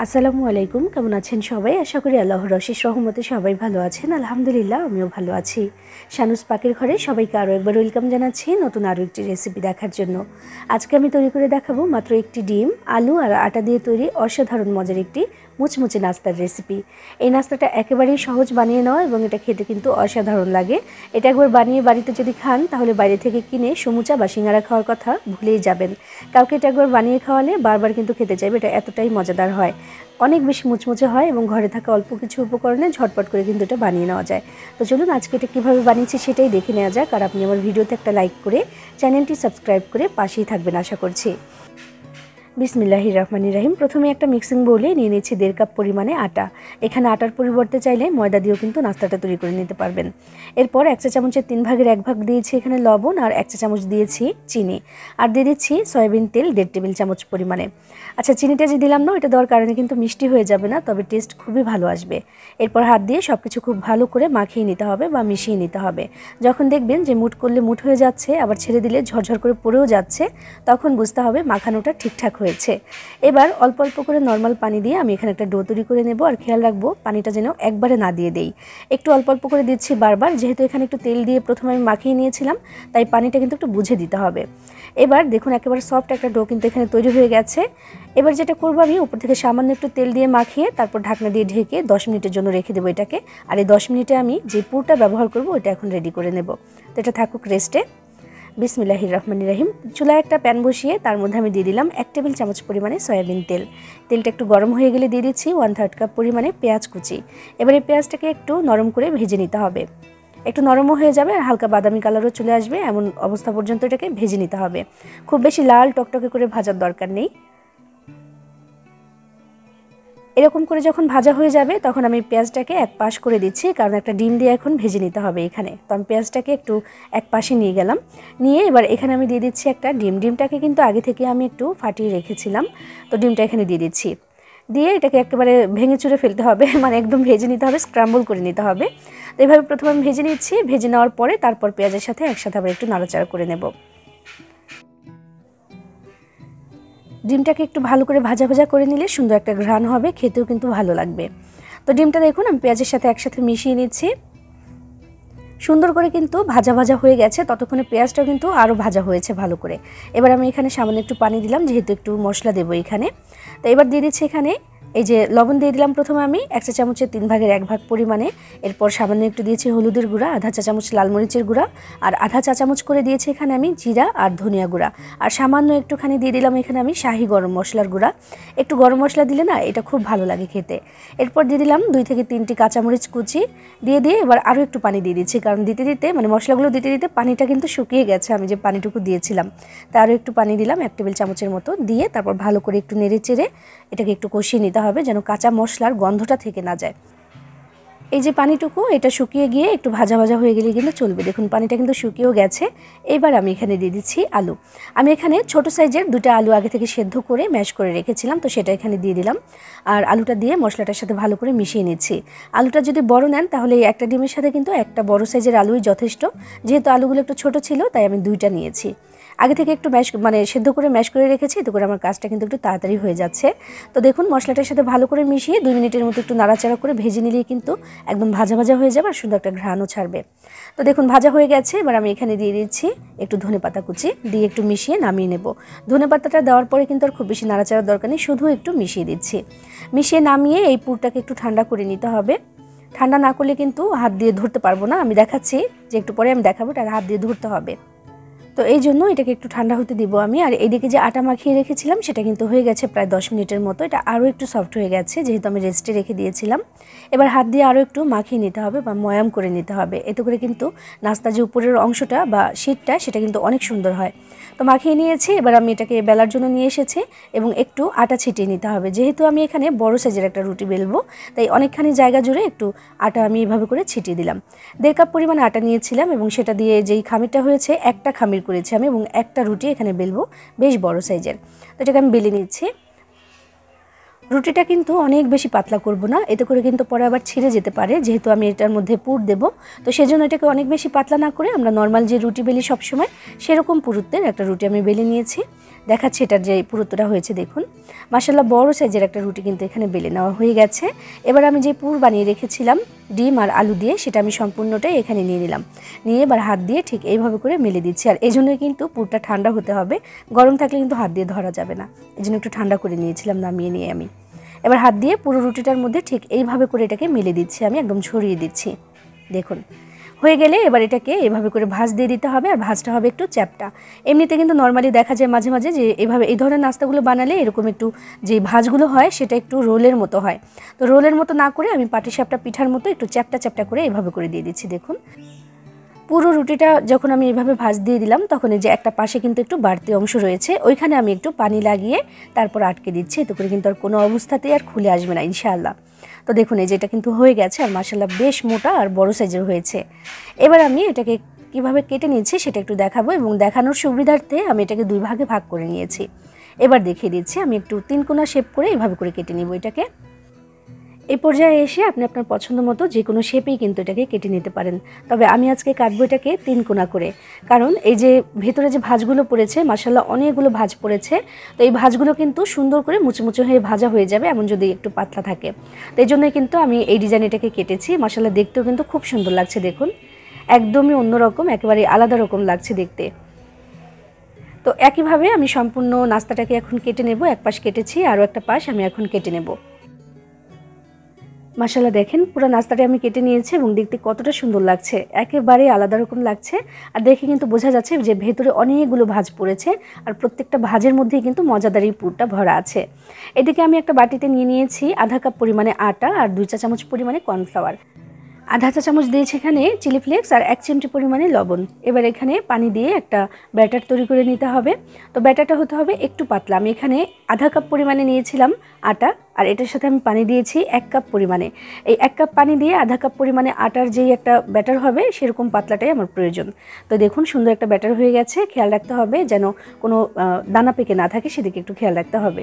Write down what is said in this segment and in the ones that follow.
আসসালামু আলাইকুম, কেমন আছেন সবাই? আশা করি আল্লাহর অশেষ রহমতে সবাই ভালো আছেন। আলহামদুলিল্লাহ, আমিও ভালো আছি। শানুস পাকের ঘরে সবাইকে আরও একবার ওয়েলকাম জানাচ্ছি নতুন আরও একটি রেসিপি দেখার জন্য। আজকে আমি তৈরি করে দেখাবো মাত্র একটি ডিম, আলু আর আটা দিয়ে তৈরি অসাধারণ মজার একটি মুচমুচে নাস্তার রেসিপি। এই নাস্তাটা একেবারেই সহজ বানিয়ে নেওয়া এবং এটা খেতে কিন্তু অসাধারণ লাগে। এটা একবার বানিয়ে বাড়িতে যদি খান তাহলে বাইরে থেকে কিনে সমুচা বা সিঙ্গারা খাওয়ার কথা ভুলেই যাবেন। কাউকে এটা একবার বানিয়ে খাওয়ালে বারবার কিন্তু খেতে চাইবে। এটা এতটাই মজাদার হয়, অনেক বেশি মুচমুচে হয় এবং ঘরে থাকা অল্প কিছু উপকরণে ঝটপট করে কিন্তু এটা বানিয়ে নেওয়া যায়। তো চলুন আজকে এটা কীভাবে বানিয়েছি সেটাই দেখে নেওয়া যাক। আর আপনি আমার ভিডিওতে একটা লাইক করে চ্যানেলটি সাবস্ক্রাইব করে পাশেই থাকবেন আশা করছি। বিসমিল্লাহির রহমানির রহিম। প্রথমে একটা মিক্সিং বোলে নিয়ে নিচ্ছি 1.5 কাপ পরিমাণে আটা। এখানে আটার পরিবর্তে চাইলে ময়দা দিয়েও কিন্তু নাস্তাটা তৈরি করে নিতে পারবেন। এরপর 1 চা চামচের 3 ভাগের 1 ভাগ দিয়েছি এখানে লবণ, আর 1 চা চামচ দিয়েছি চিনি, আর দিয়ে দিচ্ছি সয়াবিন তেল 1.5 টেবিল চামচ পরিমাণে। আচ্ছা, চিনিটা যে দিলাম না, এটা দেওয়ার কারণে কিন্তু মিষ্টি হয়ে যাবে না, তবে টেস্ট খুবই ভালো আসবে। এরপর হাত দিয়ে সব কিছু খুব ভালো করে মাখিয়ে নিতে হবে বা মিশিয়ে নিতে হবে। যখন দেখবেন যে মুঠ করলে মুঠ হয়ে যাচ্ছে, আবার ছেড়ে দিলে ঝরঝর করে পড়েও যাচ্ছে, তখন বুঝতে হবে মাখানোটা ঠিকঠাক হয়েছে। এবার অল্প অল্প করে নর্মাল পানি দিয়ে আমি এখানে একটা ডো তৈরি করে নেব। আর খেয়াল রাখবো পানিটা যেন একবারে না দিয়ে দেই, একটু অল্প অল্প করে দিচ্ছি বারবার। যেহেতু এখানে একটু তেল দিয়ে প্রথমে আমি মাখিয়ে নিয়েছিলাম, তাই পানিটা কিন্তু একটু বুঝে দিতে হবে। এবার দেখুন একেবারে সফট একটা ডো কিন্তু এখানে তৈরি হয়ে গেছে। এবার যেটা করবো, আমি উপর থেকে সামান্য একটু তেল দিয়ে মাখিয়ে তারপর ঢাকনা দিয়ে ঢেকে 10 মিনিটের জন্য রেখে দেবো এটাকে। আর এই 10 মিনিটে আমি যে পুরটা ব্যবহার করবো ওটা এখন রেডি করে নেব। তো এটা থাকুক রেস্টে। বিসমিল্লাহির রহমানির রহিম। চুলায় একটা প্যান বসিয়ে তার মধ্যে আমি দিয়ে দিলাম 1 টেবিল চামচ পরিমাণে সয়াবিন তেল। তেলটা একটু গরম হয়ে গেলে দিয়ে দিচ্ছি 1/3 কাপ পরিমাণে পেঁয়াজ কুচি। এবার এই পেঁয়াজটাকে একটু নরম করে ভেজে নিতে হবে। একটু নরমও হয়ে যাবে আর হালকা বাদামি কালারও চলে আসবে, এমন অবস্থা পর্যন্ত এটাকে ভেজে নিতে হবে। খুব বেশি লাল টকটকে করে ভাজার দরকার নেই। এরকম করে যখন ভাজা হয়ে যাবে তখন আমি পেঁয়াজটাকে এক পাশ করে দিচ্ছি, কারণ একটা ডিম দিয়ে এখন ভেজে নিতে হবে এখানে। তো আমি পেঁয়াজটাকে একটু এক পাশে নিয়ে গেলাম। নিয়ে এবার এখানে আমি দিয়ে দিচ্ছি একটা ডিম। ডিমটাকে কিন্তু আগে থেকে আমি একটু ফাটিয়ে রেখেছিলাম। তো ডিমটা এখানে দিয়ে দিচ্ছি। দিয়ে এটাকে একেবারে ভেঙে চুরে ফেলতে হবে, মানে একদম ভেজে নিতে হবে, স্ক্রাম্বল করে নিতে হবে। তো এইভাবে প্রথমে আমি ভেজে নিচ্ছি। ভেজে নেওয়ার পরে তারপর পেঁয়াজের সাথে একসাথে আবার একটু নাড়াচাড়া করে নেব। ডিমটাকে একটু ভালো করে ভাজা ভাজা করে নিলে সুন্দর একটা ঘ্রাণ হবে, খেতেও কিন্তু ভালো লাগবে। তো ডিমটা দেখুন আমি পেঁয়াজের সাথে একসাথে মিশিয়ে নিচ্ছি। সুন্দর করে কিন্তু ভাজা ভাজা হয়ে গেছে, ততক্ষণে পেঁয়াজটাও কিন্তু আরও ভাজা হয়েছে ভালো করে। এবার আমি এখানে সামান্য একটু পানি দিলাম, যেহেতু একটু মশলা দেবো এখানে। তো এবার দিয়ে দিচ্ছি এখানে এই যে লবণ দিয়ে দিলাম প্রথমে আমি 1 চা চামচের 3 ভাগের 1 ভাগ পরিমাণে। এরপর সামান্য একটু দিয়েছি হলুদের গুঁড়া, আধা চা চামচ লাল মরিচের গুঁড়া, আর আধা চা চামচ করে দিয়েছি এখানে আমি জিরা আর ধনিয়া গুঁড়া, আর সামান্য একটুখানি দিয়ে দিলাম এখানে আমি শাহি গরম মশলার গুঁড়া। একটু গরম মশলা দিলে না এটা খুব ভালো লাগে খেতে। এরপর দিয়ে দিলাম 2 থেকে 3টি কাঁচামরিচ কুচি। দিয়ে এবার আরও একটু পানি দিয়ে দিচ্ছি, কারণ দিতে দিতে মানে মশলাগুলো দিতে দিতে পানিটা কিন্তু শুকিয়ে গেছে আমি যে পানিটুকু দিয়েছিলাম। তা আরও একটু পানি দিলাম 1 টেবিল চামচের মতো। দিয়ে তারপর ভালো করে একটু নেড়ে চেড়ে এটাকে একটু কষিয়ে নিতে হবে, যেন কাঁচা মশলার গন্ধটা থেকে না যায়। এই যে পানিটুকু এটা শুকিয়ে গিয়ে একটু ভাজা ভাজা হয়ে গেলে কিন্তু চলবে। দেখুন পানিটা কিন্তু শুকিয়েও গেছে। এবার আমি এখানে দিয়ে দিচ্ছি আলু। আমি এখানে ছোট সাইজের 2টা আলু আগে থেকে সেদ্ধ করে ম্যাশ করে রেখেছিলাম, তো সেটা এখানে দিয়ে দিলাম। আর আলুটা দিয়ে মশলাটার সাথে ভালো করে মিশিয়ে নিচ্ছি। আলুটা যদি বড় নেন তাহলে একটা ডিমের সাথে কিন্তু একটা বড় সাইজের আলুই যথেষ্ট। যেহেতু আলুগুলো একটু ছোট ছিল তাই আমি 2টা নিয়েছি। আগে থেকে একটু সেদ্ধ করে ম্যাশ করে রেখেছি, এতে করে আমার কাজটা কিন্তু একটু তাড়াতাড়ি হয়ে যাচ্ছে। তো দেখুন মশলাটার সাথে ভালো করে মিশিয়ে 2 মিনিটের মতো একটু নাড়াচাড়া করে ভেজে নিলেই কিন্তু একদম ভাজা ভাজা হয়ে যাবে আর সুন্দর একটা ঘ্রাণও ছাড়বে। তো দেখুন ভাজা হয়ে গেছে। এবার আমি এখানে দিয়ে দিচ্ছি একটু ধনেপাতা কুচি, দিয়ে একটু মিশিয়ে নামিয়ে নেব। ধনেপাতাটা দেওয়ার পরে কিন্তু আর খুব বেশি নাড়াচাড়ার দরকার নেই, শুধু একটু মিশিয়ে দিচ্ছি। মিশিয়ে নামিয়ে এই পুরটাকে একটু ঠান্ডা করে নিতে হবে। ঠান্ডা না করলে কিন্তু হাত দিয়ে ধরতে পারবো না। আমি দেখাচ্ছি যে একটু পরে আমি দেখাবো, এটা হাত দিয়ে ধরতে হবে। তো এই জন্য এটাকে একটু ঠান্ডা হতে দিব আমি। আর এইদিকে যে আটা মাখিয়ে রেখেছিলাম সেটা কিন্তু হয়ে গেছে প্রায় 10 মিনিটের মতো। এটা আরও একটু সফট হয়ে গেছে, যেহেতু আমি রেস্টে রেখে দিয়েছিলাম। এবার হাত দিয়ে আরও একটু মাখিয়ে নিতে হবে বা ময়াম করে নিতে হবে, এতে করে কিন্তু নাস্তার যে উপরের অংশটা বা শীটটা সেটা কিন্তু অনেক সুন্দর হয়। তো মাখিয়ে নিয়েছি। এবার আমি এটাকে বেলার জন্য নিয়ে এসেছি এবং একটু আটা ছিটিয়ে নিতে হবে। যেহেতু আমি এখানে বড় সাইজের একটা রুটি বেলবো, তাই অনেকখানি জায়গা জুড়ে একটু আটা আমি এভাবে করে ছিটিয়ে দিলাম। 1.5 কাপ পরিমাণ আটা নিয়েছিলাম এবং সেটা দিয়ে যেই খামিরটা হয়েছে একটা খামির করেছি আমি, এবং একটা রুটি এখানে বেলবো বেশ বড় সাইজের। তো এটাকে আমি বেলে নিচ্ছি। রুটিটা কিন্তু অনেক বেশি পাতলা করব না, এতে করে কিন্তু পরে আবার ছিঁড়ে যেতে পারে, যেহেতু আমি এটার মধ্যে পুর দেব। তো সেজন্য এটাকে অনেক বেশি পাতলা না করে আমরা নর্মাল যে রুটি বেলি সবসময় সেরকম পুরুত্বের একটা রুটি আমি বেলে নিয়েছি। দেখাচ্ছি এটার যে পুরুত্বটা হয়েছে দেখুন। মাশাআল্লাহ বড় সাইজের একটা রুটি কিন্তু এখানে বেলে নেওয়া হয়ে গেছে। এবার আমি যে পুর বানিয়ে রেখেছিলাম ডিম আর আলু দিয়ে, সেটা আমি সম্পূর্ণটাই এখানে নিয়ে নিলাম। নিয়ে এবার হাত দিয়ে ঠিক এইভাবে করে মেলে দিচ্ছি। আর এই জন্যই কিন্তু পুরটা ঠান্ডা হতে হবে, গরম থাকলে কিন্তু হাত দিয়ে ধরা যাবে না। এই জন্য একটু ঠান্ডা করে নিয়েছিলাম, নামিয়ে নিয়ে আমি এবার হাত দিয়ে পুরো রুটিটার মধ্যে ঠিক এইভাবে করে এটাকে মেলে দিচ্ছি, আমি একদম ছড়িয়ে দিচ্ছি। দেখুন হয়ে গেলে এবার এটাকে এভাবে করে ভাঁজ দিয়ে দিতে হবে, আর ভাঁজটা হবে একটু চ্যাপটা। এমনিতে কিন্তু নর্মালি দেখা যায় মাঝে মাঝে যে এভাবে এই ধরনের নাস্তাগুলো বানালে এরকম একটু যে ভাঁজগুলো হয় সেটা একটু রোলের মতো হয়। তো রোলের মতো না করে আমি পাটিসাপটা পিঠার মতো একটু চ্যাপটা চ্যাপটা করে এভাবে করে দিয়ে দিচ্ছি। দেখুন পুরো রুটিটা যখন আমি এভাবে ভাঁজ দিয়ে দিলাম, তখন এই যে একটা পাশে কিন্তু একটু বাড়তি অংশ রয়েছে, ওইখানে আমি একটু পানি লাগিয়ে তারপর আটকে দিচ্ছি। এতে করে কিন্তু আর কোনো অবস্থাতেই আর খুলে আসবে না ইনশাআল্লাহ। তো দেখুন এই যে এটা কিন্তু হয়ে গেছে, আর মাশাআল্লাহ বেশ মোটা আর বড় সাইজের হয়েছে। এবার আমি এটাকে কিভাবে কেটে নিয়েছি সেটা একটু দেখাবো, এবং দেখানোর সুবিধার্থে আমি এটাকে দুই ভাগে ভাগ করে নিয়েছি। এবার দেখিয়ে দিচ্ছি, আমি একটু তিন কোনা শেপ করে এভাবে করে কেটে নিব এটাকে। এই পর্যায়ে এসে আপনি আপনার পছন্দ মতো যে কোনো শেপেই কিন্তু এটাকে কেটে নিতে পারেন। তবে আমি আজকে কাটবো এটাকে তিন কোনা করে, কারণ এই যে ভেতরে যে ভাঁজগুলো পড়েছে মাশাআল্লাহ অনেকগুলো ভাঁজ পড়েছে। তো এই ভাঁজগুলো কিন্তু সুন্দর করে মুচমুচে হয়ে ভাজা হয়ে যাবে, এমন যদি একটু পাতলা থাকে। তো এই জন্যই কিন্তু আমি এই ডিজাইন এটাকে কেটেছি। মাশাআল্লাহ দেখতেও কিন্তু খুব সুন্দর লাগছে, দেখুন একদমই অন্যরকম, একেবারে আলাদা রকম লাগছে দেখতে। তো একইভাবে আমি সম্পূর্ণ নাস্তাটাকে এখন কেটে নেব। এক পাশ কেটেছি, আরও একটা পাশ আমি এখন কেটে নেব। মাশাআল্লাহ দেখেন পুরো নাস্তাটা আমি কেটে নিয়েছি, এবং দেখতে কতটা সুন্দর লাগছে, একেবারে আলাদা রকম লাগছে। আর দেখে কিন্তু বোঝা যাচ্ছে যে ভেতরে অনেকগুলো ভাঁজ পড়েছে, আর প্রত্যেকটা ভাঁজের মধ্যেই কিন্তু মজাদার এই পুরটা ভরা আছে। এদিকে আমি একটা বাটিতে নিয়ে নিয়েছি আধা কাপ পরিমাণে আটা আর 2 চা চামচ পরিমাণে কর্নফ্লাওয়ার। আধা চা চামচ দিয়েছি এখানে চিলি ফ্লেক্স, আর 1 চিমটি পরিমাণে লবণ। এবার এখানে পানি দিয়ে একটা ব্যাটার তৈরি করে নিতে হবে। তো ব্যাটারটা হতে হবে একটু পাতলা। আমি এখানে আধা কাপ পরিমাণে নিয়েছিলাম আটা, আর এটার সাথে আমি পানি দিয়েছি 1 কাপ পরিমাণে। এই 1 কাপ পানি দিয়ে আধা কাপ পরিমাণে আটার যেই একটা ব্যাটার হবে সেরকম পাতলাটাই আমার প্রয়োজন। তো দেখুন সুন্দর একটা ব্যাটার হয়ে গেছে। খেয়াল রাখতে হবে যেন কোনো দানা পেকে না থাকে, সেদিকে একটু খেয়াল রাখতে হবে।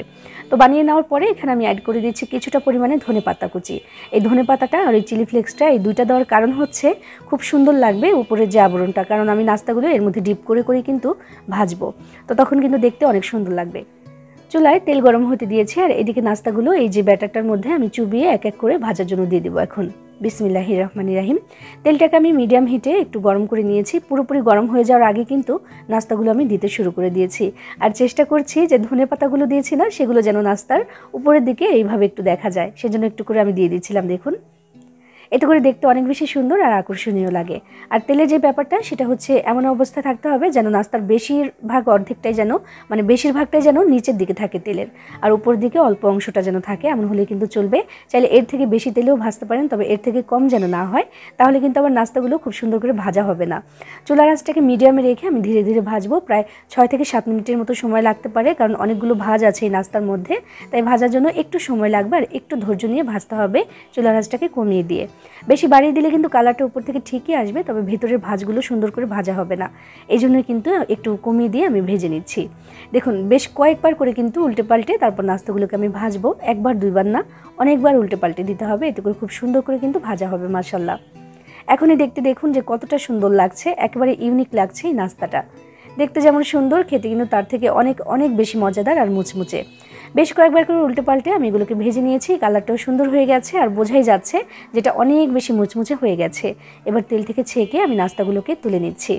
তো বানিয়ে নেওয়ার পরে এখানে আমি অ্যাড করে দিচ্ছি কিছুটা পরিমাণে ধনেপাতা কুচি। এই ধনেপাতাটা আর এই চিলি ফ্লেক্সটা এই দুইটা দেওয়ার কারণ হচ্ছে খুব সুন্দর লাগবে উপরের যে আবরণটা, কারণ আমি নাস্তাগুলো এর মধ্যে ডিপ করে করে কিন্তু ভাজবো, তো তখন কিন্তু দেখতে অনেক সুন্দর লাগবে। চুলায় তেল গরম হতে দিয়েছি, আর এদিকে নাস্তাগুলো এই যে ব্যাটারটার মধ্যে আমি চুবিয়ে এক এক করে ভাজার জন্য দিয়ে দেবো এখন। বিসমিল্লাহির রহমানির রহিম। তেলটাকে আমি মিডিয়াম হিটে একটু গরম করে নিয়েছি। পুরোপুরি গরম হয়ে যাওয়ার আগে কিন্তু নাস্তাগুলো আমি দিতে শুরু করে দিয়েছি, আর চেষ্টা করছি যে ধনেপাতাগুলো দিয়েছি না সেগুলো যেন নাস্তার উপরের দিকে এইভাবে একটু দেখা যায়, সেজন্য একটু করে আমি দিয়ে দিয়েছিলাম। দেখুন এতে করে দেখতে অনেক বেশি সুন্দর আর আকর্ষণীয় লাগে। আর তেলের যে ব্যাপারটা সেটা হচ্ছে এমন অবস্থা থাকতে হবে যেন নাস্তার বেশিরভাগ অর্ধেকটাই যেন বেশিরভাগটাই যেন নিচের দিকে থাকে তেলের, আর উপর দিকে অল্প অংশটা যেন থাকে, এমন হলে কিন্তু চলবে। চাইলে এর থেকে বেশি তেলেও ভাজতে পারেন, তবে এর থেকে কম যেন না হয়, তাহলে কিন্তু আবার নাস্তাগুলো খুব সুন্দর করে ভাজা হবে না। চুলার আঁচটাকে মিডিয়ামে রেখে আমি ধীরে ধীরে ভাজবো। প্রায় 6 থেকে 7 মিনিটের মতো সময় লাগতে পারে, কারণ অনেকগুলো ভাজ আছে এই নাস্তার মধ্যে, তাই ভাজার জন্য একটু সময় লাগবে, আর একটু ধৈর্য নিয়ে ভাজতে হবে চুলার আঁচটাকে কমিয়ে দিয়ে। বেশি বাড়িয়ে দিলে কিন্তু কালারটা উপর থেকে ঠিকই আসবে, তবে ভেতরের ভাজগুলো সুন্দর করে ভাজা হবে না। এই জন্যই কিন্তু একটু কমিয়ে দিয়ে আমি ভেজে নিচ্ছি। দেখুন বেশ কয়েকবার করে কিন্তু উল্টে পাল্টে তারপর নাস্তাগুলোকে আমি ভাজবো, একবার দুইবার না, অনেকবার উল্টে পাল্টে দিতে হবে, এতে করে খুব সুন্দর করে কিন্তু ভাজা হবে মাশাআল্লাহ। এখনই দেখতে দেখুন যে কতটা সুন্দর লাগছে, একেবারে ইউনিক লাগছে এই নাস্তাটা। দেখতে যেমন সুন্দর, খেতে কিন্তু তার থেকে অনেক অনেক বেশি মজাদার আর মুচমুচে। বেশ কয়েকবার করে উল্টে পাল্টে আমি এগুলোকে ভেজে নিয়েছি, কালারটাও সুন্দর হয়ে গেছে, আর বোঝাই যাচ্ছে যেটা অনেক বেশি মুচমুচে হয়ে গেছে। এবার তেল থেকে ছেঁকে আমি নাস্তাগুলোকে তুলে নিচ্ছি।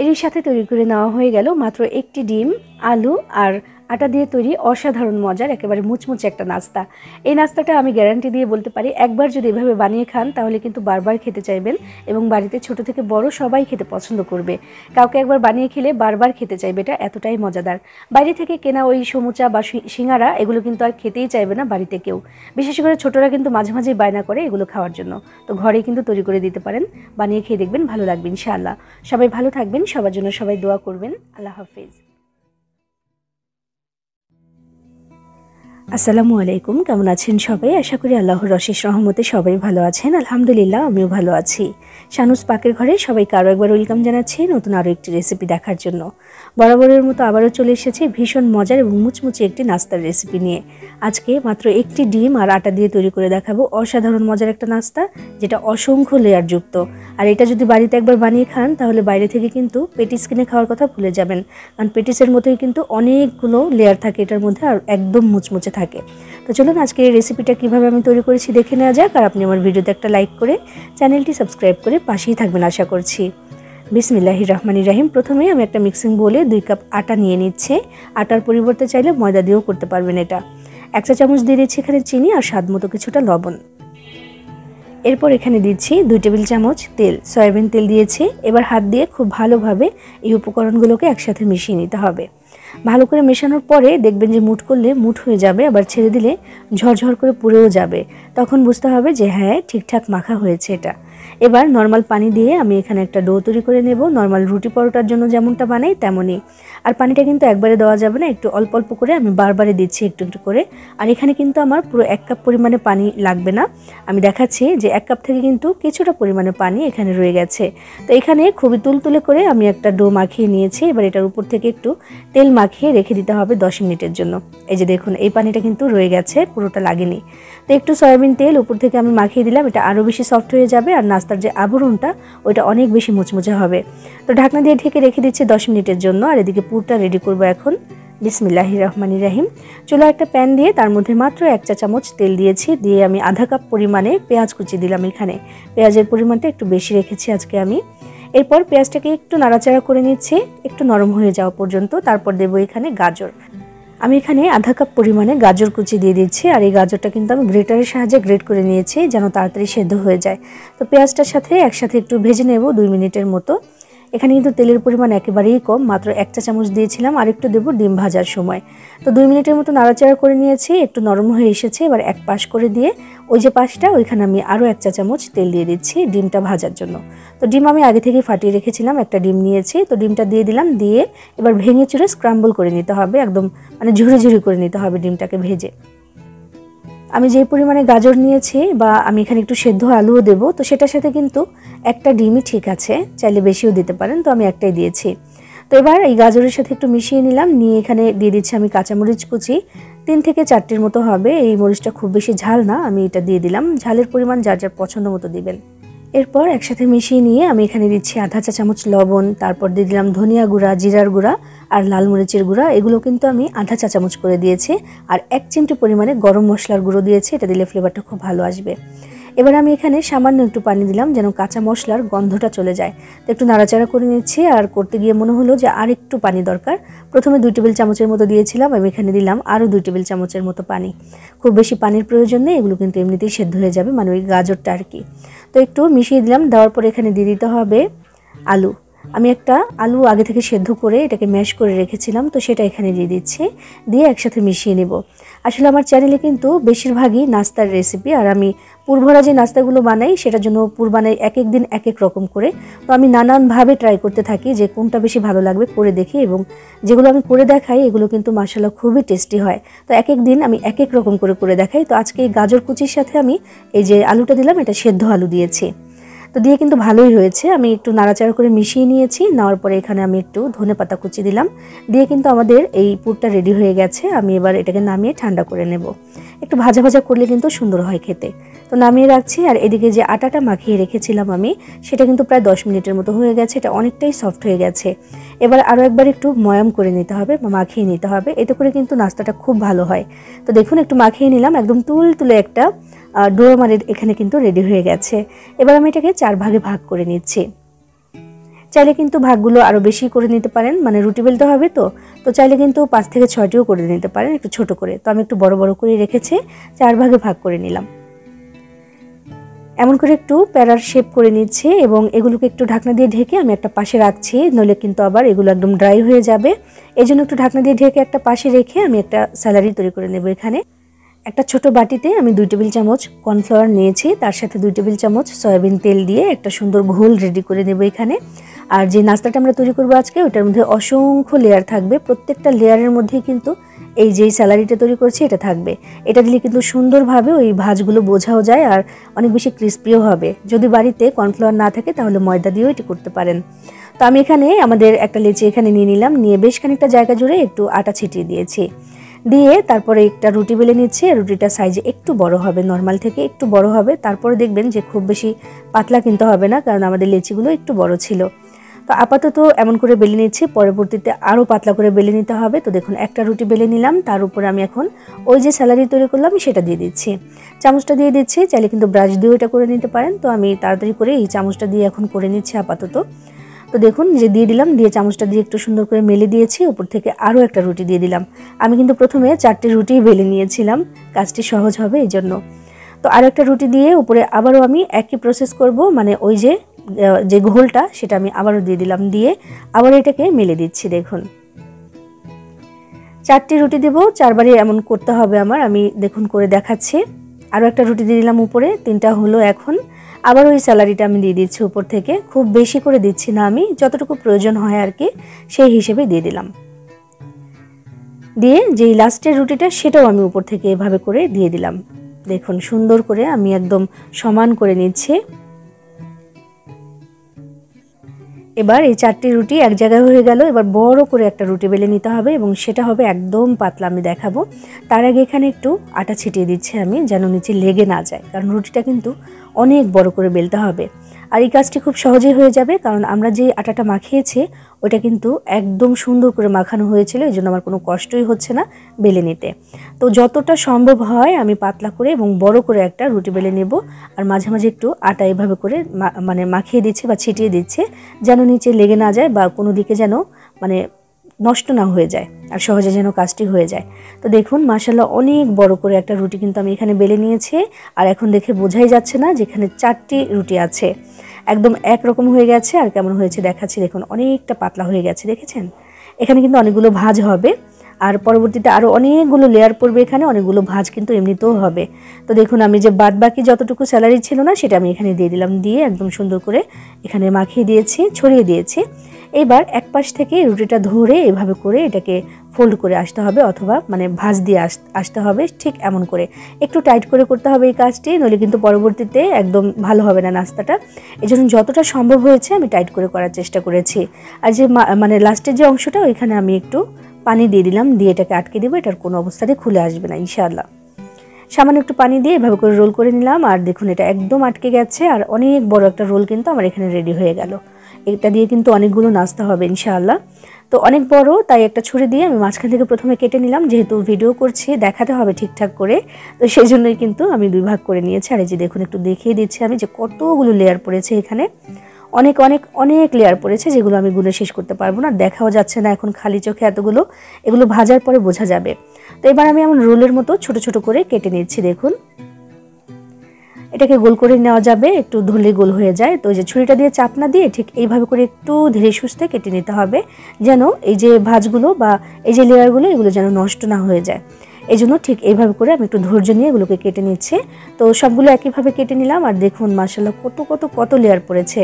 এরই সাথে তৈরি করে নেওয়া হয়ে গেল মাত্র একটি ডিম, আলু আর আটা দিয়ে তৈরি অসাধারণ মজার একেবারে মুচমুচে একটা নাস্তা। এই নাস্তাটা আমি গ্যারান্টি দিয়ে বলতে পারি, একবার যদি এভাবে বানিয়ে খান তাহলে কিন্তু বারবার খেতে চাইবেন, এবং বাড়িতে ছোট থেকে বড় সবাই খেতে পছন্দ করবে। কাউকে একবার বানিয়ে খেলে বারবার খেতে চাইবে, এটা এতটাই মজাদার। বাইরে থেকে কেনা ওই সমুচা বা সিঙ্গারা এগুলো কিন্তু আর খেতেই চাইবে না বাড়িতে কেউ, বিশেষ করে ছোটরা কিন্তু মাঝে মাঝেই বায়না করে এগুলো খাওয়ার জন্য। তো ঘরেই কিন্তু তৈরি করে দিতে পারেন, বানিয়ে খেয়ে দেখবেন ভালো লাগবে ইনশাআল্লাহ। সবাই ভালো থাকবেন, সবার জন্য সবাই দোয়া করবেন। আল্লাহ হাফেজ। আসসালামু আলাইকুম, কেমন আছেন সবাই? আশা করি আল্লাহর অশেষ রহমতে সবাই ভালো আছেন। আলহামদুলিল্লাহ, আমিও ভালো আছি। শানুস পাকের ঘরে সবাইকে আরও একবার ওয়েলকাম জানাচ্ছি নতুন আরও একটি রেসিপি দেখার জন্য। বরাবরের মতো আবারও চলে এসেছি ভীষণ মজার এবং মুচমুচে একটি নাস্তার রেসিপি নিয়ে। আজকে মাত্র একটি ডিম আর আটা দিয়ে তৈরি করে দেখাবো অসাধারণ মজার একটা নাস্তা, যেটা অসংখ্য লেয়ারযুক্ত। আর এটা যদি বাড়িতে একবার বানিয়ে খান তাহলে বাইরে থেকে কিন্তু পেটিস কিনে খাওয়ার কথা ভুলে যাবেন, কারণ পেটিসের মতোই কিন্তু অনেকগুলো লেয়ার থাকে এটার মধ্যে, আর একদম মুচমুচে থাকে। তো চলুন আজকে এই রেসিপিটা কীভাবে আমি তৈরি করেছি দেখে নেওয়া যাক। আর আপনি আমার ভিডিওতে একটা লাইক করে চ্যানেলটি সাবস্ক্রাইব করে পাশেই থাকবেন আশা করছি। বিসমিল্লাহির রহমানির রহিম। প্রথমে আমি একটা মিক্সিং বোলে 2 কাপ আটা নিয়ে নিচ্ছি। আটার পরিবর্তে চাইলে ময়দা দিয়েও করতে পারবেন এটা। 1 চা চামচ দিয়ে দিচ্ছি এখানে চিনি আর স্বাদ মতো কিছুটা লবণ। এরপর এখানে দিচ্ছি 2 টেবিল চামচ তেল, সয়াবিন তেল দিয়েছি। এবার হাত দিয়ে খুব ভালোভাবে এই উপকরণগুলোকে একসাথে মিশিয়ে নিতে হবে। ভালো করে মেশানোর পরে দেখবেন যে মুঠ করলে মুঠ হয়ে যাবে, আবার ছেড়ে দিলে ঝরঝর করে পুড়েও যাবে। তখন বুঝতে হবে যে হ্যাঁ, ঠিকঠাক মাখা হয়েছে এটা। এবার নর্মাল পানি দিয়ে আমি এখানে একটা ডো তৈরি করে নেব, নর্মাল রুটি পরোটার জন্য যেমনটা বানাই তেমনই। আর পানিটা কিন্তু একবারে দেওয়া যাবে না, একটু অল্প অল্প করে আমি বারবারে দিচ্ছি একটু একটু করে। আর এখানে কিন্তু আমার পুরো 1 কাপ পরিমাণে পানি লাগবে না। আমি দেখাচ্ছি যে 1 কাপ থেকে কিন্তু কিছুটা পরিমাণে পানি এখানে রয়ে গেছে। তো এখানে খুবই তুলতুলে করে আমি একটা ডো মাখিয়ে নিয়েছি। এবার এটার উপর থেকে একটু তেল মাখিয়ে রেখে দিতে হবে 10 মিনিটের জন্য। এই যে দেখুন, এই পানিটা কিন্তু রয়ে গেছে, পুরোটা লাগেনি। তো একটু সয়াবিন তেল উপর থেকে আমি মাখিয়ে দিলাম, এটা আরও বেশি সফট হয়ে যাবে আর নাস্তার যে আবরণটা ওইটা অনেক বেশি মুচমুচে হবে। তো ঢাকনা দিয়ে ঢেকে রেখে দিচ্ছি 10 মিনিটের জন্য। আর এদিকে পুরটা রেডি করবো এখন। বিসমিল্লাহির রহমানির রহিম। চুলায় একটা প্যান দিয়ে তার মধ্যে মাত্র 1 চা চামচ তেল দিয়েছি, দিয়ে আমি আধা কাপ পরিমাণে পেঁয়াজ কুচি দিলাম। এখানে পেঁয়াজের পরিমাণটা একটু বেশি রেখেছি আজকে আমি। এরপর পেঁয়াজটাকে একটু নাড়াচাড়া করে নিচ্ছি একটু নরম হয়ে যাওয়া পর্যন্ত। তারপর দেবো এখানে গাজর। আমি এখানে আধা কাপ পরিমাণে গাজর কুচি দিয়ে দিচ্ছি। আর এই গাজরটা কিন্তু আমি গ্রেটারের সাহায্যে গ্রেট করে নিয়েছি যেন তাড়াতাড়ি সেদ্ধ হয়ে যায়। তো পেঁয়াজটার সাথে একসাথে একটু ভেজে নেব 2 মিনিটের মতো। এখানে কিন্তু তেলের পরিমাণ একেবারেই কম, মাত্র 1 চা চামচ দিয়েছিলাম, আর একটু দেবো ডিম ভাজার সময়। তো 2 মিনিটের মতো নাড়াচাড়া করে নিয়েছি, একটু নরম হয়ে এসেছে। এবার এক পাশ করে দিয়ে ওই যে পাশটা ওইখানে আমি আরও 1 চা চামচ তেল দিয়ে দিচ্ছি ডিমটা ভাজার জন্য। তো ডিম আমি আগে থেকেই ফাটিয়ে রেখেছিলাম, একটা ডিম নিয়েছি। তো ডিমটা দিয়ে দিলাম, দিয়ে এবার ভেঙে চুরে স্ক্রাম্বল করে নিতে হবে, একদম মানে ঝুরি ঝুরি করে নিতে হবে ডিমটাকে ভেজে। আমি যে পরিমাণে গাজর নিয়েছি বা আমি এখানে একটু সেদ্ধ আলুও দেব, তো সেটার সাথে কিন্তু একটা ডিমই ঠিক আছে, চাইলে বেশিও দিতে পারেন, তো আমি একটাই দিয়েছি। তো এবার এই গাজরের সাথে একটু মিশিয়ে নিলাম, নিয়ে এখানে দিয়ে দিচ্ছি আমি কাঁচামরিচ কুচি 3 থেকে 4টির মতো হবে। এই মরিচটা খুব বেশি ঝাল না, আমি এটা দিয়ে দিলাম। ঝালের পরিমাণ যার যার পছন্দ মতো দিবেন। এরপর একসাথে মিশিয়ে নিয়ে আমি এখানে দিচ্ছি আধা চা চামচ লবণ, তারপর দিয়ে দিলাম ধনিয়া গুঁড়া, জিরার গুঁড়া আর লাল মরিচের গুঁড়া। এগুলো কিন্তু আমি আধা চা চামচ করে দিয়েছি। আর 1 চিমটি পরিমাণে গরম মশলার গুঁড়ো দিয়েছি, এটা দিলে ফ্লেভারটা খুব ভালো আসবে। এবার আমি এখানে সামান্য একটু পানি দিলাম যেন কাঁচা মশলার গন্ধটা চলে যায়। তো একটু নাড়াচাড়া করে নিচ্ছি, আর করতে গিয়ে মনে হলো যে আর একটু পানি দরকার। প্রথমে 2 টেবিল চামচের মতো দিয়েছিলাম, আমি এখানে দিলাম আরও 2 টেবিল চামচের মতো পানি। খুব বেশি পানির প্রয়োজন নেই, এগুলো কিন্তু এমনিতেই সেদ্ধ হয়ে যাবে, মানে ওই গাজরটা আর কি। তো একটু মিশিয়ে দিলাম, দেওয়ার পর এখানে দিয়ে দিতে হবে আলু। আমি একটা আলু আগে থেকে সেদ্ধ করে এটাকে ম্যাশ করে রেখেছিলাম, তো সেটা এখানে দিয়ে দিচ্ছি, দিয়ে একসাথে মিশিয়ে নেব। আসলে আমার চ্যানেলে কিন্তু বেশিরভাগই নাস্তার রেসিপি, আর আমি পুরভরা যে নাস্তাগুলো বানাই সেটার জন্য পুর বানাই এক এক দিন এক এক রকম করে। তো আমি নানানভাবে ট্রাই করতে থাকি যে কোনটা বেশি ভালো লাগবে করে দেখি, এবং যেগুলো আমি করে দেখাই এগুলো কিন্তু মাশাআল্লাহ খুবই টেস্টি হয়। তো এক এক দিন আমি এক এক রকম করে দেখাই। তো আজকে এই গাজর কুচির সাথে আমি এই যে আলুটা দিলাম, এটা সেদ্ধ আলু দিয়েছি। তো দিয়ে কিন্তু ভালোই হয়েছে। আমি একটু নাড়াচাড়া করে মিশিয়ে নিয়েছি, নেওয়ার পরে এখানে আমি একটু ধনেপাতা কুচি দিলাম, দিয়ে কিন্তু আমাদের এই পুরটা রেডি হয়ে গেছে। আমি এবার এটাকে নামিয়ে ঠান্ডা করে নেব। একটু ভাজা ভাজা করলে কিন্তু সুন্দর হয় খেতে। তো নামিয়ে রাখছি। আর এদিকে যে আটাটা মাখিয়ে রেখেছিলাম আমি, সেটা কিন্তু প্রায় 10 মিনিটের মতো হয়ে গেছে, এটা অনেকটাই সফট হয়ে গেছে। এবার আরও একবার একটু ময়াম করে নিতে হবে বা মাখিয়ে নিতে হবে, এতে করে কিন্তু নাস্তাটা খুব ভালো হয়। তো দেখুন একটু মাখিয়ে নিলাম, একদম তুলে একটা ডো আমার এখানে কিন্তু রেডি হয়ে গেছে। এবার আমি এটাকে 4 ভাগে ভাগ করে নিচ্ছি। চাইলে কিন্তু ভাগগুলো আরও বেশি করে নিতে পারেন, মানে রুটি বেলতে হবে তো চাইলে কিন্তু 5 থেকে 6টিও করে নিতে পারেন একটু ছোট করে। তো আমি একটু বড় বড় করে রেখেছি, 4 ভাগে ভাগ করে নিলাম। এমন করে একটু প্যারার শেপ করে নিচ্ছি, এবং এগুলোকে একটু ঢাকনা দিয়ে ঢেকে আমি একটা পাশে রাখছি, নইলে কিন্তু আবার এগুলো একদম ড্রাই হয়ে যাবে। এই জন্য একটু ঢাকনা দিয়ে ঢেকে একটা পাশে রেখে আমি একটা স্যালারি তৈরি করে নেব। এখানে একটা ছোট বাটিতে আমি 2 টেবিল চামচ কর্নফ্লাওয়ার নিয়েছি, তার সাথে 2 টেবিল চামচ সয়াবিন তেল দিয়ে একটা সুন্দর ঘোল রেডি করে নেব এখানে। আর যে নাস্তাটা আমরা তৈরি করবো আজকে, ওটার মধ্যে অসংখ্য লেয়ার থাকবে। প্রত্যেকটা লেয়ারের মধ্যেই কিন্তু এই যেই স্যালারিটা তৈরি করছি এটা থাকবে। এটা দিলে কিন্তু সুন্দরভাবে ওই ভাঁজগুলো বোঝাও যায় আর অনেক বেশি ক্রিস্পিও হবে। যদি বাড়িতে কর্নফ্লাওয়ার না থাকে তাহলে ময়দা দিয়েও এটি করতে পারেন। তো আমি এখানে আমাদের একটা লেচি এখানে নিয়ে নিলাম, নিয়ে বেশ খানিকটা জায়গা জুড়ে একটু আটা ছিটিয়ে দিয়েছি। দিয়ে তারপরে একটা রুটি বেলে নিচ্ছি। রুটিটা সাইজে একটু বড় হবে, নর্মাল থেকে একটু বড় হবে। তারপরে দেখবেন যে খুব বেশি পাতলা কিন্তু হবে না, কারণ আমাদের লেচিগুলো একটু বড় ছিল। তো আপাতত এমন করে বেলে নিচ্ছি, পরবর্তীতে আরও পাতলা করে বেলে নিতে হবে। তো দেখুন একটা রুটি বেলে নিলাম, তার উপরে আমি এখন ওই যে স্যালারি তৈরি করলাম সেটা দিয়ে দিচ্ছি। চামচটা দিয়ে দিচ্ছি, চাইলে কিন্তু ব্রাশ দিয়েও এটা করে নিতে পারেন। তো আমি তাড়াতাড়ি করে এই চামচটা দিয়ে এখন করে নিচ্ছি আপাতত। তো দেখুন যে দিয়ে দিলাম, দিয়ে চামচটা দিয়ে একটু সুন্দর করে মেলে দিয়েছি। উপর থেকে আরও একটা রুটি দিয়ে দিলাম। আমি কিন্তু প্রথমে 4টে রুটি বেলে নিয়েছিলাম, কাজটি সহজ হবে এই জন্য। তো আরও একটা রুটি দিয়ে উপরে আবারও আমি একই প্রসেস করব, মানে ওই যে ঘোলটা সেটা আমি আবারও দিয়ে দিলাম, দিয়ে আবার এটাকে মেলে দিচ্ছি। দেখুন 4টি রুটি দেবো, 4বারই এমন করতে হবে আমার। আমি দেখুন করে দেখাচ্ছি। আরও একটা রুটি দিয়ে দিলাম উপরে, 3টা হলো। এখন আবার ওই স্যালারিটা আমি দিয়ে দিচ্ছি উপর থেকে, খুব বেশি করে দিচ্ছি না, আমি যতটুকু প্রয়োজন হয় আর কি সেই হিসেবে দিয়ে দিলাম। দিয়ে যেই লাস্টের রুটিটা সেটাও আমি উপর থেকে এভাবে করে দিয়ে দিলাম। দেখুন সুন্দর করে আমি একদম সমান করে নিচ্ছি। এবার এই 4টি রুটি এক জায়গায় হয়ে গেল। এবার বড় করে একটা রুটি বেলে নিতে হবে এবং সেটা হবে একদম পাতলা, আমি দেখাবো। তার আগে এখানে একটু আটা ছিটিয়ে দিচ্ছি আমি, যেন নিচে লেগে না যায়, কারণ রুটিটা কিন্তু অনেক বড় করে বেলতে হবে। আর এই কাজটি খুব সহজেই হয়ে যাবে, কারণ আমরা যে আটাটা মাখিয়েছি ওটা কিন্তু একদম সুন্দর করে মাখানো হয়েছিল, এই জন্য আমার কোনো কষ্টই হচ্ছে না বেলে নিতে। তো যতটা সম্ভব হয় আমি পাতলা করে এবং বড় করে একটা রুটি বেলে নেব। আর মাঝে মাঝে একটু আটা এভাবে করে মানে মাখিয়ে দিচ্ছে বা ছিটিয়ে দিচ্ছে, যেন নিচে লেগে না যায় বা কোনো দিকে যেন মানে নষ্ট না হয়ে যায়, আর সহজে যেন কাজটি হয়ে যায়। তো দেখুন মাশাআল্লাহ অনেক বড় করে একটা রুটি কিন্তু আমি এখানে বেলে নিয়েছি। আর এখন দেখে বোঝাই যাচ্ছে না যেখানে 4টি রুটি আছে, একদম একরকম হয়ে গেছে। আর কেমন হয়েছে দেখাচ্ছি, দেখুন অনেকটা পাতলা হয়ে গেছে, দেখেছেন? এখানে কিন্তু অনেকগুলো ভাঁজ হবে, আর পরবর্তীতে আরও অনেকগুলো লেয়ার পড়বে, এখানে অনেকগুলো ভাঁজ কিন্তু এমনিতেও হবে। তো দেখুন আমি যে বাদ বাকি যতটুকু স্যালারি ছিল না সেটা আমি এখানে দিয়ে দিলাম, দিয়ে একদম সুন্দর করে এখানে মাখিয়ে দিয়েছি, ছড়িয়ে দিয়েছি। এবার এক পাশ থেকে রুটিটা ধরে এভাবে করে এটাকে ফোল্ড করে আসতে হবে, অথবা মানে ভাঁজ দিয়ে আসতে হবে, ঠিক এমন করে একটু টাইট করে করতে হবে এই কাজটি, নইলে কিন্তু পরবর্তীতে একদম ভালো হবে না নাস্তাটা। এই জন্য যতটা সম্ভব হয়েছে আমি টাইট করে করার চেষ্টা করেছি। আর যে মানে লাস্টের যে অংশটা ওইখানে আমি একটু পানি দিয়ে দিলাম, দিয়ে এটাকে আটকে দেবো, এটার কোনো অবস্থাতে খুলে আসবে না ইনশাআল্লাহ। সামান্য একটু পানি দিয়ে এভাবে করে রোল করে নিলাম, আর দেখুন এটা একদম আটকে গেছে। আর অনেক বড় একটা রোল কিন্তু আমার এখানে রেডি হয়ে গেল। এটা দিয়ে কিন্তু অনেকগুলো নাস্তা হবে ইনশাআল্লাহ। তো অনেক বড়, তাই একটা ছুরি দিয়ে আমি মাঝখান থেকে প্রথমে কেটে নিলাম, যেহেতু ভিডিও করছি দেখাতে হবে ঠিকঠাক করে, তো সেই জন্যই কিন্তু আমি 2 ভাগ করে নিয়েছি। আর এই যে দেখুন একটু দেখিয়ে দিচ্ছি আমি যে কতগুলো লেয়ার পড়েছে এখানে, অনেক অনেক অনেক লেয়ার পড়েছে, যেগুলো আমি গুনে শেষ করতে পারবো না, দেখাও যাচ্ছে না এখন খালি চোখে এতগুলো। এগুলো ভাজার পরে বোঝা যাবে। তো এবার আমি এমন রোলের মতো ছোট ছোট করে কেটে নিচ্ছি। দেখুন এটাকে গোল করে নেওয়া যাবে, একটু ধরলে গোল হয়ে যায়। তো এই যে ছুরিটা দিয়ে চাপ না দিয়ে ঠিক এইভাবে করে একটু ধীরে সুস্থে কেটে নিতে হবে, যেন এই যে ভাঁজগুলো বা এই যে লেয়ারগুলো এগুলো যেন নষ্ট না হয়ে যায়। এই জন্য ঠিক এইভাবে করে আমি একটু ধৈর্য নিয়ে এগুলোকে কেটে নিচ্ছি। তো সবগুলো একইভাবে কেটে নিলাম, আর দেখুন মাশাআল্লাহ কত কত কত লেয়ার পড়েছে,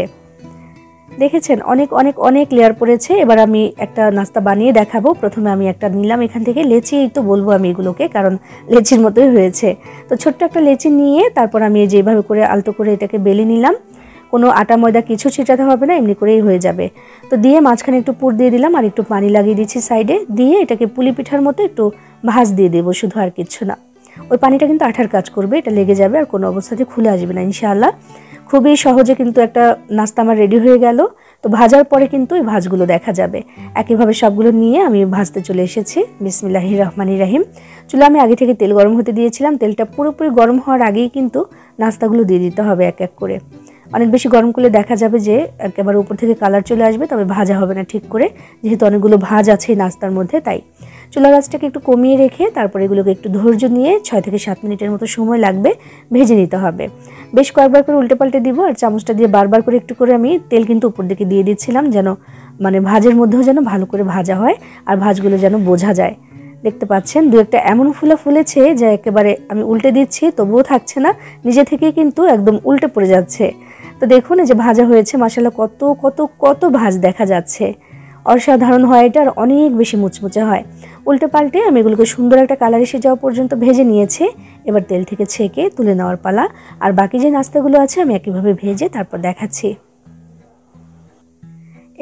দেখেছেন? অনেক অনেক অনেক লেয়ার পড়েছে। এবার আমি একটা নাস্তা বানিয়ে দেখাবো। প্রথমে আমি একটা নিলাম এখান থেকে, লেচি তো বলবো আমি এগুলোকে, কারণ লেচির মতোই হয়েছে। তো ছোট্ট একটা লেচি নিয়ে তারপর আমি যেভাবে করে আলতো করে এটাকে বেলে নিলাম, কোনো আটা ময়দা কিছু ছিটাতে হবে না, এমনি করেই হয়ে যাবে। তো দিয়ে মাঝখানে একটু পুর দিয়ে দিলাম, আর একটু পানি লাগিয়ে দিচ্ছি সাইডে, দিয়ে এটাকে পুলি পিঠার মতো একটু ভাঁজ দিয়ে দেবো, শুধু আর কিচ্ছু না। ওই পানিটা কিন্তু আঠার কাজ করবে, এটা লেগে যাবে আর কোনো অবস্থাতে খুলে আসবে না ইনশাআল্লাহ। খুবই সহজে কিন্তু একটা নাস্তা আমার রেডি হয়ে গেল। তো ভাজার পরে কিন্তু এই ভাঁজগুলো দেখা যাবে। একইভাবে সবগুলো নিয়ে আমি ভাজতে চলে এসেছি। বিসমিল্লাহির রহমানির রহিম। চুলা আমি আগে থেকে তেল গরম হতে দিয়েছিলাম, তেলটা পুরোপুরি গরম হওয়ার আগেই কিন্তু নাস্তাগুলো দিয়ে দিতে হবে এক এক করে। অনেক বেশি গরম করলে দেখা যাবে যে একেবারে উপর থেকে কালার চলে আসবে, তবে ভাজা হবে না ঠিক করে, যেহেতু অনেকগুলো ভাজ আছে এই নাস্তার মধ্যে। তাই চুলার আঁচটাকে একটু কমিয়ে রেখে তারপরে এগুলোকে একটু ধৈর্য নিয়ে 6 থেকে 7 মিনিটের মতো সময় লাগবে ভেজে নিতে হবে। বেশ কয়েকবার করে উল্টে পাল্টে দিব, আর চামচটা দিয়ে বারবার করে একটু করে আমি তেল কিন্তু উপর দিকে দিয়ে দিচ্ছিলাম, যেন মানে ভাজের মধ্যেও যেন ভালো করে ভাজা হয় আর ভাজগুলো যেন বোঝা যায়। দেখতে পাচ্ছেন 2-1টা এমন ফুলেছে যে একেবারে আমি উল্টে দিচ্ছি তবুও থাকছে না, নিজে থেকেই কিন্তু একদম উল্টে পড়ে যাচ্ছে। তো তো দেখুন এই যে ভাজা হয়েছে, মাশাআল্লাহ কত কত কত ভাজ দেখা যাচ্ছে। অসাধারণ হয় এটা, আর অনেক বেশি মুচমুচে হয়। উল্টে পাল্টে আমি এগুলোকে সুন্দর একটা কালার এসে যাওয়া পর্যন্ত ভেজে নিয়েছি। এবার তেল থেকে ছেঁকে তুলে নেওয়ার পালা। আর বাকি যে নাস্তাগুলো আছে আমি একইভাবে ভেজে তারপর দেখাচ্ছি।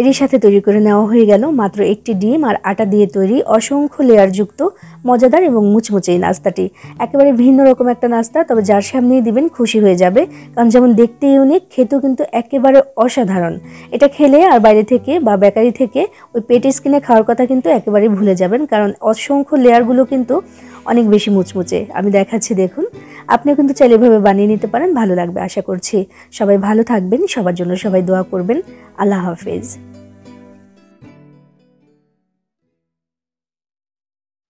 এরই সাথে তৈরি করে নেওয়া হয়ে গেল মাত্র একটি ডিম আর আটা দিয়ে তৈরি অসংখ্য লেয়ারযুক্ত মজাদার এবং মুচমুচে এই নাস্তাটি। একেবারে ভিন্ন রকম একটা নাস্তা, তবে যার সামনেই দিবেন খুশি হয়ে যাবে, কারণ যেমন দেখতে ইউনিক, খেতেও কিন্তু একেবারে অসাধারণ। এটা খেলে আর বাইরে থেকে বা বেকারি থেকে ওই পেটিস কিনে খাওয়ার কথা কিন্তু একেবারে ভুলে যাবেন, কারণ অসংখ্য লেয়ারগুলো কিন্তু অনেক বেশি মুচমুচে। আমি দেখাচ্ছি, দেখুন। আপনিও কিন্তু চাইলে এভাবে বানিয়ে নিতে পারেন, ভালো লাগবে আশা করছি। সবাই ভালো থাকবেন, সবার জন্য সবাই দোয়া করবেন। আল্লাহ হাফেজ।